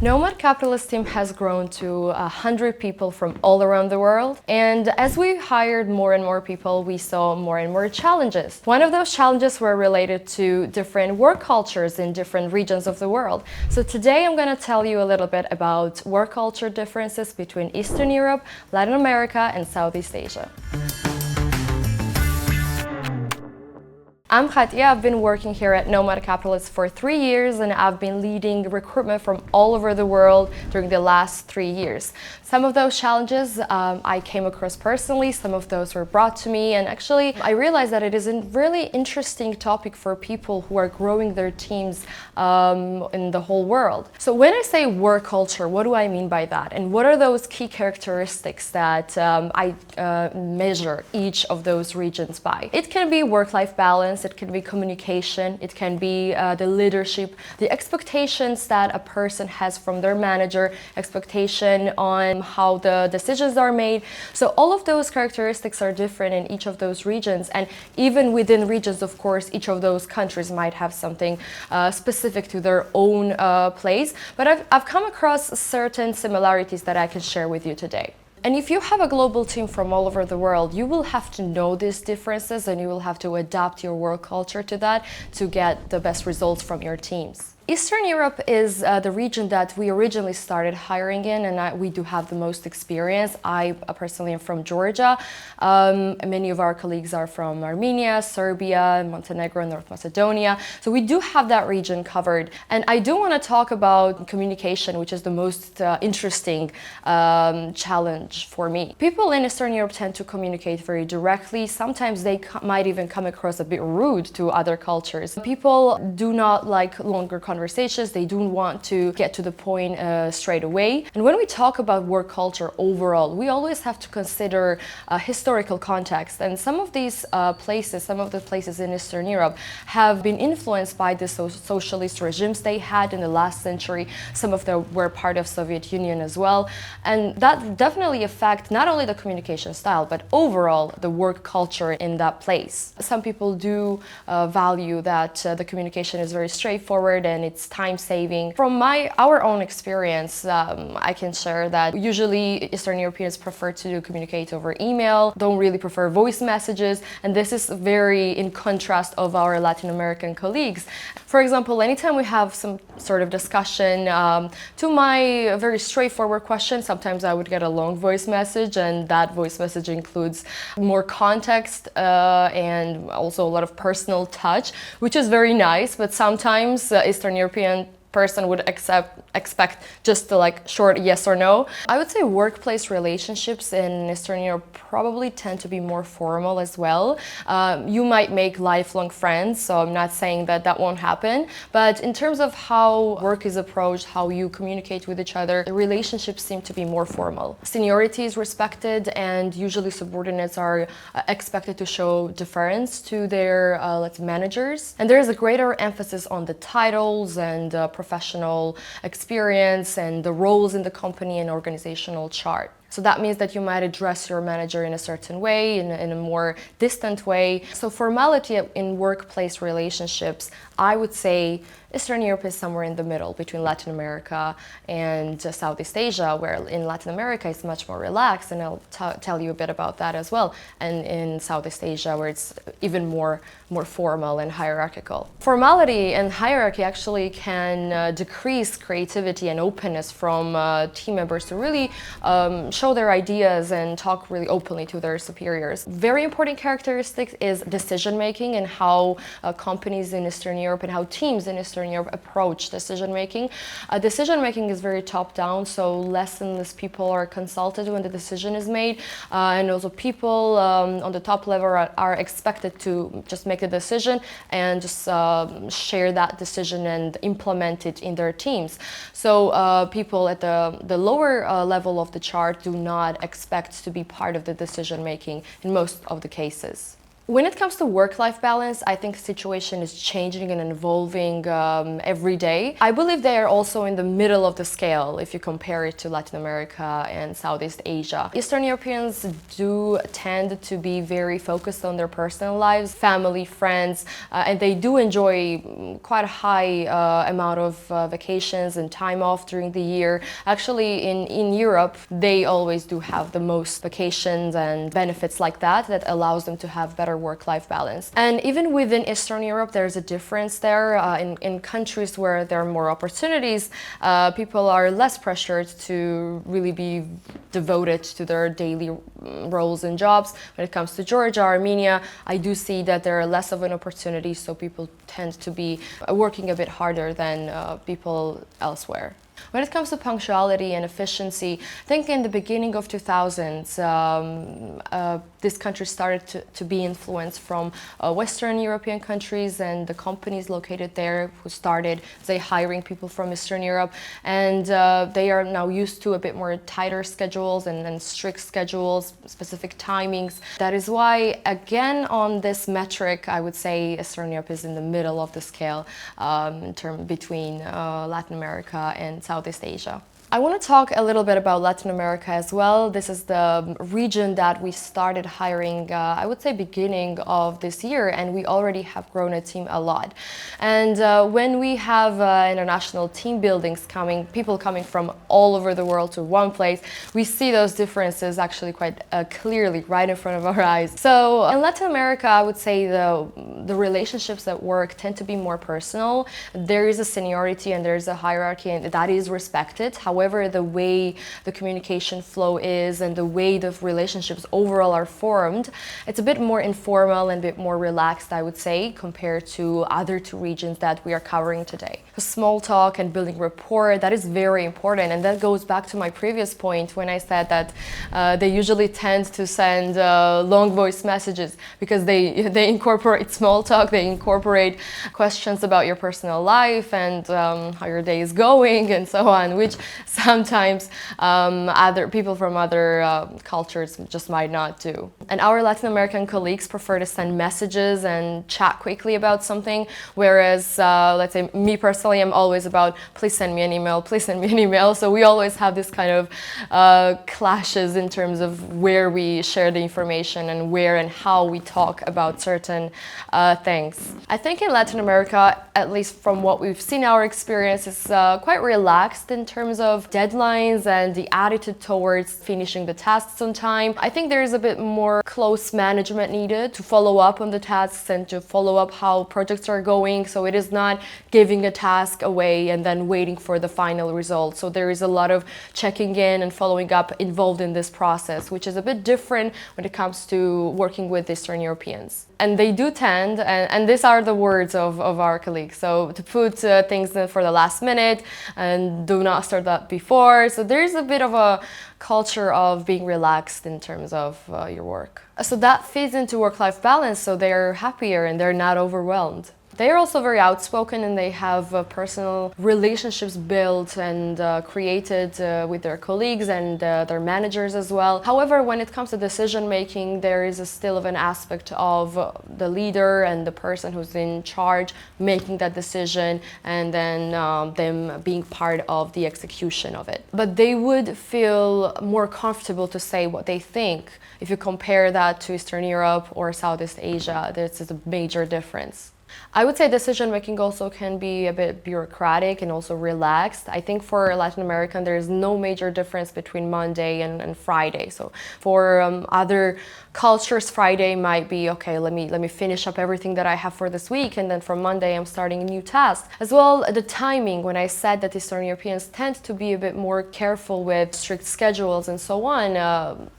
Nomad Capitalist team has grown to 100 people from all around the world, and as we hired more and more people, we saw more and more challenges. One of those challenges were related to different work cultures in different regions of the world. So today I'm going to tell you a little bit about work culture differences between Eastern Europe, Latin America, and Southeast Asia. I'm Khatia. I've been working here at Nomad Capitalist for 3 years, and I've been leading recruitment from all over the world during the last 3 years. Some of those challenges I came across personally, some of those were brought to me, and actually I realized that it is a really interesting topic for people who are growing their teams in the whole world. So when I say work culture, what do I mean by that? And what are those key characteristics that I measure each of those regions by? It can be work-life balance, it can be communication, it can be the leadership, the expectations that a person has from their manager, expectation on how the decisions are made. So all of those characteristics are different in each of those regions, and even within regions, of course, each of those countries might have something specific to their own place. But I've come across certain similarities that I can share with you today. And if you have a global team from all over the world, you will have to know these differences and you will have to adapt your work culture to that to get the best results from your teams. Eastern Europe is the region that we originally started hiring in, and we do have the most experience. I personally am from Georgia. Many of our colleagues are from Armenia, Serbia, Montenegro, North Macedonia. So we do have that region covered. And I do want to talk about communication, which is the most interesting challenge for me. People in Eastern Europe tend to communicate very directly. Sometimes they might even come across a bit rude to other cultures. People do not like longer conversations. They do want to get to the point straight away. And when we talk about work culture overall, we always have to consider historical context. And some of these places, some of the places in Eastern Europe have been influenced by the socialist regimes they had in the last century. Some of them were part of Soviet Union as well. And that definitely affects not only the communication style, but overall the work culture in that place. Some people do value that the communication is very straightforward and it's time-saving. From our own experience, I can share that usually Eastern Europeans prefer to communicate over email, don't really prefer voice messages, and this is very in contrast of our Latin American colleagues. For example, anytime we have some sort of discussion, to my very straightforward question, sometimes I would get a long voice message, and that voice message includes more context and also a lot of personal touch, which is very nice, but sometimes Eastern European person would expect just a short yes or no. I would say workplace relationships in Eastern Europe probably tend to be more formal as well. You might make lifelong friends, so I'm not saying that that won't happen, but in terms of how work is approached, how you communicate with each other, the relationships seem to be more formal. Seniority is respected, and usually subordinates are expected to show deference to their managers, and there is a greater emphasis on the titles and professional experience and the roles in the company and organizational chart. So that means that you might address your manager in a certain way, in a more distant way. So formality in workplace relationships, I would say Eastern Europe is somewhere in the middle between Latin America and Southeast Asia, where in Latin America it's much more relaxed, and I'll tell you a bit about that as well, and in Southeast Asia where it's even more formal and hierarchical. Formality and hierarchy actually can decrease creativity and openness from team members to really show their ideas and talk really openly to their superiors. Very important characteristic is decision making and how companies in Eastern Europe and how teams in Eastern Europe approach decision making. Decision making is very top down, so less and less people are consulted when the decision is made, and also people on the top level are expected to just make the decision and just share that decision and implement it in their teams. So people at the lower level of the chart do not expect to be part of the decision making in most of the cases. When it comes to work-life balance, I think the situation is changing and evolving every day. I believe they are also in the middle of the scale if you compare it to Latin America and Southeast Asia. Eastern Europeans do tend to be very focused on their personal lives, family, friends, and they do enjoy quite a high amount of vacations and time off during the year. Actually, in Europe, they always do have the most vacations and benefits like that allows them to have better work-life balance. And even within Eastern Europe, there's a difference there. In countries where there are more opportunities, people are less pressured to really be devoted to their daily roles and jobs. When it comes to Georgia, Armenia, I do see that there are less of an opportunity, so people tend to be working a bit harder than people elsewhere. When it comes to punctuality and efficiency, I think in the beginning of 2000s, this country started to be influenced from Western European countries and the companies located there who started, say, hiring people from Eastern Europe. And they are now used to a bit more tighter schedules and strict schedules, specific timings. That is why, again, on this metric, I would say Eastern Europe is in the middle of the scale in terms between Latin America and Southeast Asia. I want to talk a little bit about Latin America as well. This is the region that we started hiring, I would say, beginning of this year, and we already have grown a team a lot. And when we have international team buildings coming, people coming from all over the world to one place, we see those differences actually quite clearly right in front of our eyes. So in Latin America, I would say the relationships at work tend to be more personal. There is a seniority and there's a hierarchy, and that is respected. However, the way the communication flow is and the way the relationships overall are formed, it's a bit more informal and a bit more relaxed, I would say, compared to other two regions that we are covering today. Small talk and building rapport, that is very important, and that goes back to my previous point when I said that they usually tend to send long voice messages because they incorporate small talk, they incorporate questions about your personal life and how your day is going and so on, which sometimes other people from other cultures just might not do. And our Latin American colleagues prefer to send messages and chat quickly about something, whereas let's say me personally, I'm always about please send me an email, please send me an email. So we always have this kind of clashes in terms of where we share the information and where and how we talk about certain things. I think in Latin America, at least from what we've seen, our experience is quite relaxed in terms of deadlines and the attitude towards finishing the tasks on time. I think there is a bit more close management needed to follow up on the tasks and to follow up how projects are going. So it is not giving a task away and then waiting for the final result. So there is a lot of checking in and following up involved in this process, which is a bit different when it comes to working with Eastern Europeans. And they do tend, and these are the words of our colleagues, so to put things in for the last minute and do not start that before. So there is a bit of a culture of being relaxed in terms of your work. So that feeds into work-life balance, so they're happier and they're not overwhelmed. They are also very outspoken and they have personal relationships built and created with their colleagues and their managers as well. However, when it comes to decision making, there is still of an aspect of the leader and the person who's in charge making that decision and then them being part of the execution of it. But they would feel more comfortable to say what they think. If you compare that to Eastern Europe or Southeast Asia, this is a major difference. I would say decision making also can be a bit bureaucratic and also relaxed. I think for Latin American, there is no major difference between Monday and Friday. So for other cultures, Friday might be, okay, let me finish up everything that I have for this week, and then from Monday I'm starting a new task. As well, the timing, when I said that Eastern Europeans tend to be a bit more careful with strict schedules and so on,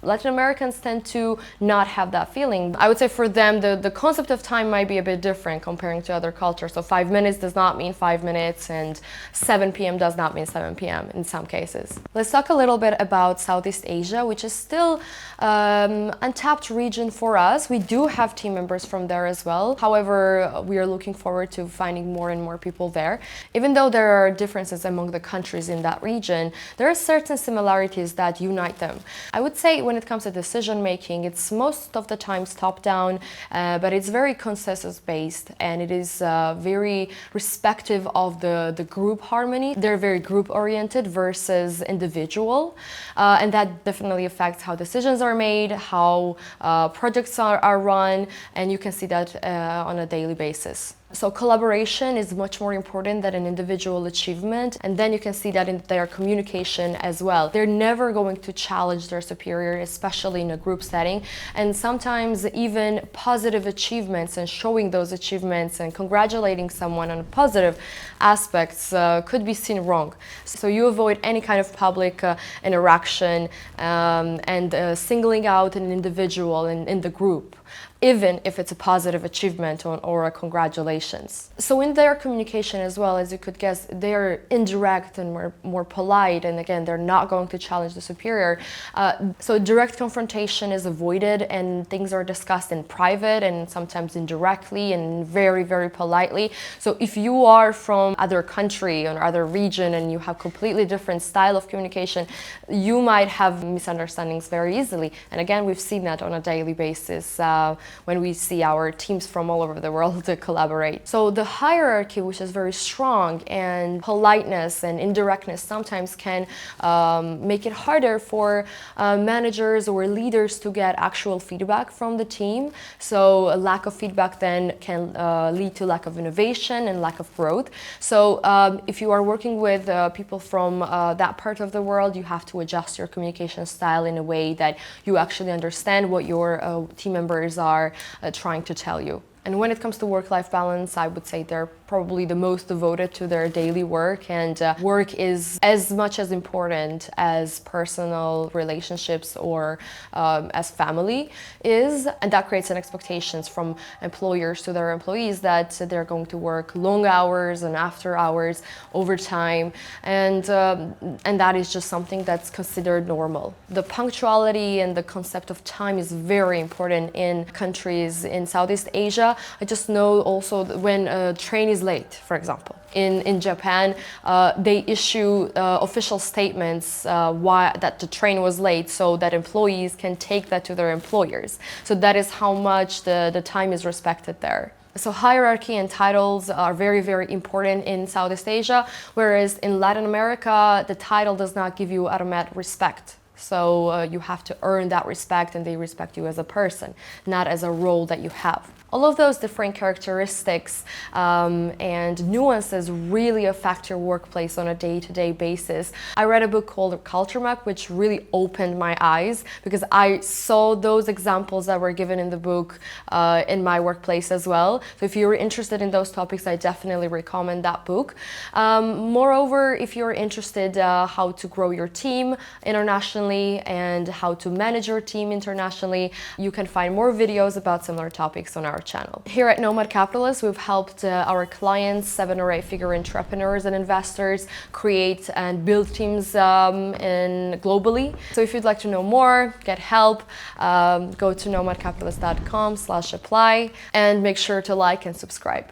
Latin Americans tend to not have that feeling. I would say for them, the concept of time might be a bit different comparing to other cultures. So 5 minutes does not mean 5 minutes, and 7 p.m. does not mean 7 p.m. in some cases. Let's talk a little bit about Southeast Asia, which is still untapped region for us. We do have team members from there as well. However, we are looking forward to finding more and more people there. Even though there are differences among the countries in that region, there are certain similarities that unite them. I would say when it comes to decision making, it's most of the times top down, but it's very consensus based, and it is very respective of the group harmony. They're very group oriented versus individual, and that definitely affects how decisions are made, how projects are run, and you can see that on a daily basis. So collaboration is much more important than an individual achievement, and then you can see that in their communication as well. They're never going to challenge their superior, especially in a group setting, and sometimes even positive achievements and showing those achievements and congratulating someone on positive aspects could be seen wrong. So you avoid any kind of public interaction and singling out an individual in the group, even if it's a positive achievement or a congratulations. So in their communication as well, as you could guess, they're indirect and more polite, and again, they're not going to challenge the superior. So direct confrontation is avoided, and things are discussed in private and sometimes indirectly and very, very politely. So if you are from other country or other region and you have completely different style of communication, you might have misunderstandings very easily. And again, we've seen that on a daily basis when we see our teams from all over the world to collaborate. So the hierarchy, which is very strong, and politeness and indirectness sometimes can make it harder for managers or leaders to get actual feedback from the team. So a lack of feedback then can lead to lack of innovation and lack of growth. So if you are working with people from that part of the world, you have to adjust your communication style in a way that you actually understand what your team members are trying to tell you. And when it comes to work-life balance, I would say they're probably the most devoted to their daily work, and work is as much as important as personal relationships or as family is, and that creates an expectations from employers to their employees that they're going to work long hours and after hours, overtime, and that is just something that's considered normal. The punctuality and the concept of time is very important in countries in Southeast Asia. I just know also that when a train is late, for example. In Japan, they issue official statements why that the train was late, so that employees can take that to their employers. So that is how much the time is respected there. So hierarchy and titles are very, very important in Southeast Asia, whereas in Latin America, the title does not give you automatic respect. So you have to earn that respect, and they respect you as a person, not as a role that you have. All of those different characteristics and nuances really affect your workplace on a day-to-day basis. I read a book called Culture Map, which really opened my eyes, because I saw those examples that were given in the book in my workplace as well. So if you're interested in those topics, I definitely recommend that book. Moreover, if you're interested how to grow your team internationally and how to manage your team internationally, you can find more videos about similar topics on our channel. Here at Nomad Capitalist, we've helped our clients, 7 or 8 figure entrepreneurs and investors, create and build teams globally. So if you'd like to know more, get help, go to nomadcapitalist.com/apply, and make sure to like and subscribe.